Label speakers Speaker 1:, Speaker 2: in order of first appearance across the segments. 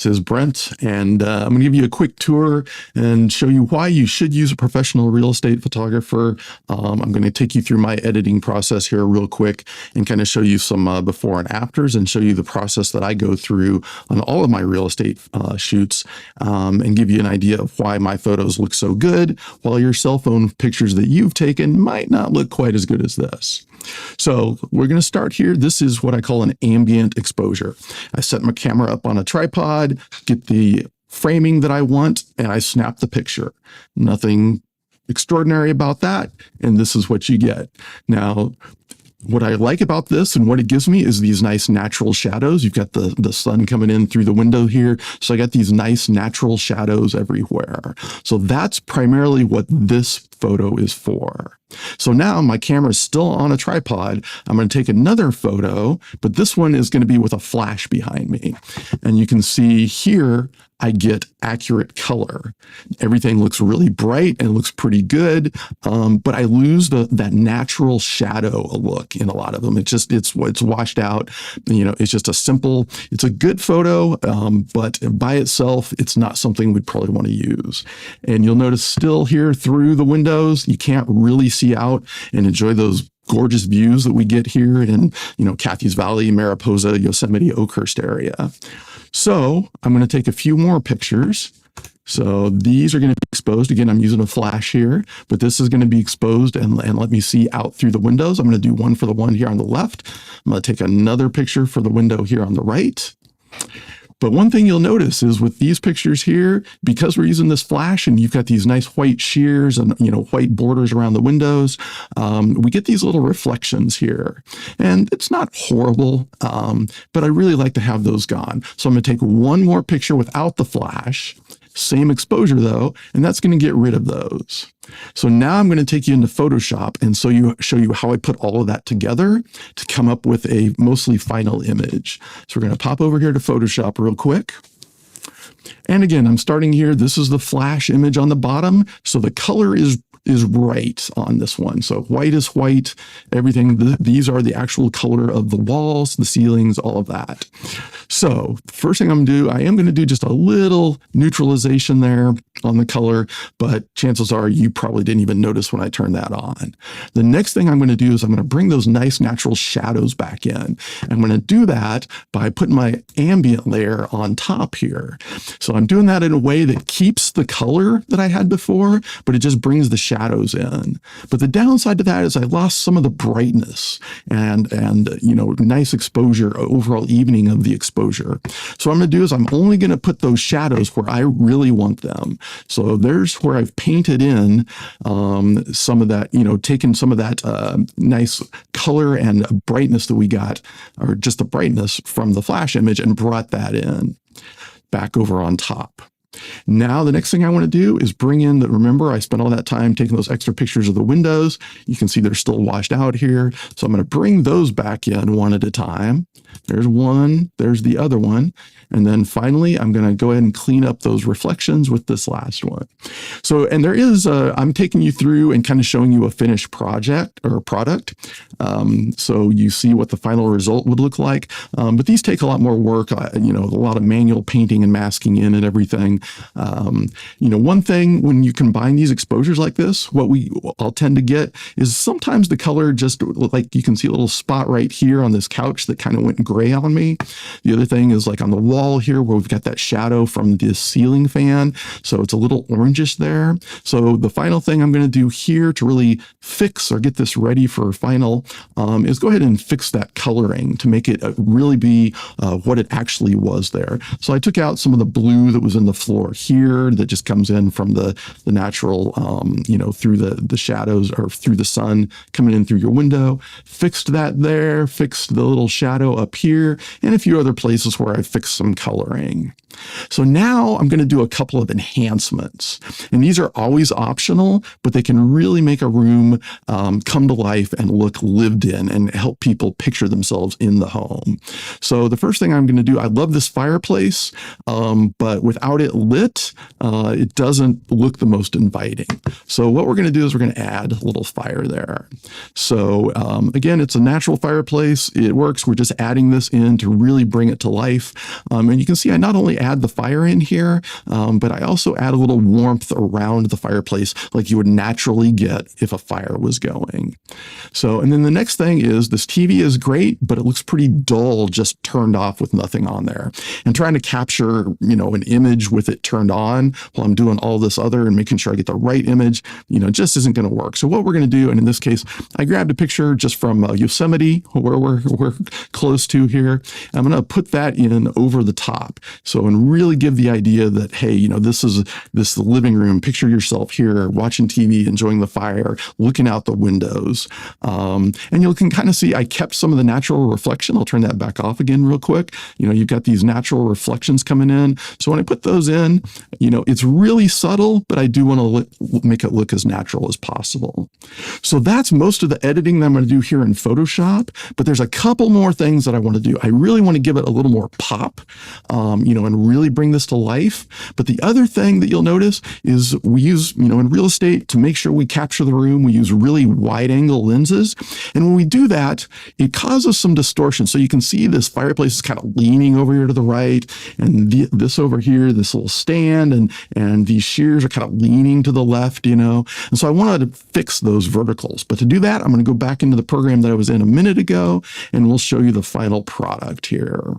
Speaker 1: This is Brent, and I'm going to give you a quick tour and show you why you should use a professional real estate photographer. I'm going to take you through my editing process here real quick and kind of show you some before and afters and show you the process that I go through on all of my real estate shoots, and give you an idea of why my photos look so good while your cell phone pictures that you've taken might not look quite as good as this. So we're going to start here. This is what I call an ambient exposure. I set my camera up on a tripod, get the framing that I want, and I snap the picture. Nothing extraordinary about that. And this is what you get. Now, what I like about this and what it gives me is these nice natural shadows. You've got the sun coming in through the window here. So I got these nice natural shadows everywhere. So that's primarily what this photo is for. So now my camera is still on a tripod. I'm going to take another photo, but this one is going to be with a flash behind me. And you can see here, I get accurate color. Everything looks really bright and looks pretty good, but I lose that natural shadow look in a lot of them. It's washed out. You know, it's just it's a good photo, but by itself, it's not something we'd probably want to use. And you'll notice still here through the windows, you can't really see out and enjoy those gorgeous views that we get here in, Cathy's Valley, Mariposa, Yosemite, Oakhurst area. So I'm going to take a few more pictures. So these are going to be exposed. Again, I'm using a flash here, but this is going to be exposed and let me see out through the windows. I'm going to do one for the one here on the left. I'm going to take another picture for the window here on the right. But one thing you'll notice is with these pictures here, because we're using this flash and you've got these nice white sheers and, white borders around the windows, we get these little reflections here. And it's not horrible, but I really like to have those gone. So I'm going to take one more picture without the flash, same exposure though, and that's going to get rid of those. So now I'm going to take you into Photoshop and show you how I put all of that together to come up with a mostly final image. So we're going to pop over here to Photoshop real quick. And again, I'm starting here. This is the flash image on the bottom. So the color is right on this one. So white is white, everything. These are the actual color of the walls, the ceilings, all of that. So the first thing I am going to do just a little neutralization there on the color, but chances are you probably didn't even notice when I turned that on. The next thing I'm going to do is I'm going to bring those nice natural shadows back in. I'm going to do that by putting my ambient layer on top here. So I'm doing that in a way that keeps the color that I had before, but it just brings the shadows in. But the downside to that is I lost some of the brightness and nice exposure, overall evening of the exposure. So what I'm going to do is I'm only going to put those shadows where I really want them. So there's where I've painted in some of that, taken some of that nice color and brightness that we got, or just the brightness from the flash image, and brought that in back over on top. Now, the next thing I want to do is bring in remember, I spent all that time taking those extra pictures of the windows. You can see they're still washed out here. So I'm going to bring those back in one at a time. There's one, there's the other one. And then finally, I'm going to go ahead and clean up those reflections with this last one. So, and there is, I'm taking you through and kind of showing you a finished project or product. So you see what the final result would look like. But these take a lot more work, a lot of manual painting and masking in and everything. One thing when you combine these exposures like this, I'll tend to get is sometimes the color just like you can see a little spot right here on this couch that kind of went gray on me. The other thing is like on the wall here where we've got that shadow from this ceiling fan. So it's a little orangish there. So the final thing I'm going to do here to really fix or get this ready for final is go ahead and fix that coloring to make it really be what it actually was there. So I took out some of the blue that was in the floor here that just comes in from the natural, through the shadows or through the sun coming in through your window. Fixed that there, fixed the little shadow up here, and a few other places where I fixed some coloring. So now I'm going to do a couple of enhancements, and these are always optional, but they can really make a room come to life and look lived in and help people picture themselves in the home. So the first thing I'm going to do, I love this fireplace, but without it lit, it doesn't look the most inviting. So what we're going to do is we're going to add a little fire there. So again, it's a natural fireplace. It works. We're just adding this in to really bring it to life. And you can see I not only add the fire in here, but I also add a little warmth around the fireplace like you would naturally get if a fire was going. So, and then the next thing is this TV is great, but it looks pretty dull just turned off with nothing on there. And trying to capture, an image with it turned on while I'm doing all this other and making sure I get the right image, just isn't going to work. So what we're going to do, and in this case, I grabbed a picture just from Yosemite, where we're close to here. I'm going to put that in over the top. So, and really give the idea that, hey, this is the living room. Picture yourself here watching TV, enjoying the fire, looking out the windows. And you can kind of see I kept some of the natural reflection. I'll turn that back off again real quick. You've got these natural reflections coming in. So when I put those in, it's really subtle, but I do want to make it look as natural as possible. So that's most of the editing that I'm going to do here in Photoshop, but there's a couple more things that I want to do. I really want to give it a little more pop, and really bring this to life. But the other thing that you'll notice is we use, in real estate, to make sure we capture the room, we use really wide angle lenses. And when we do that, it causes some distortion. So you can see this fireplace is kind of leaning over here to the right, and this over here, this little stand, and these shears are kind of leaning to the left, And so I wanted to fix those verticals. But to do that, I'm going to go back into the program that I was in a minute ago, and we'll show you the final product here.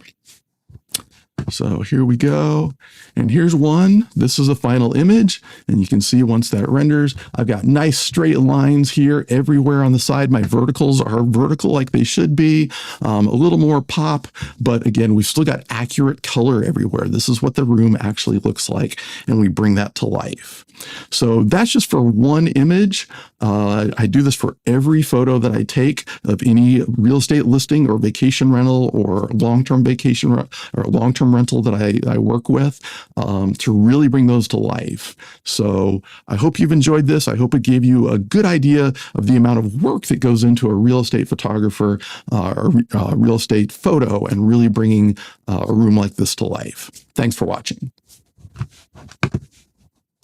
Speaker 1: So here we go. And here's one. This is a final image. And you can see once that renders, I've got nice straight lines here everywhere on the side. My verticals are vertical like they should be. A little more pop, but again, we've still got accurate color everywhere. This is what the room actually looks like, and we bring that to life. So that's just for one image. I do this for every photo that I take of any real estate listing or vacation rental or long-term vacation or long-term rental that I work with, to really bring those to life. So I hope you've enjoyed this. I hope it gave you a good idea of the amount of work that goes into a real estate photographer or real estate photo and really bringing a room like this to life. Thanks for watching.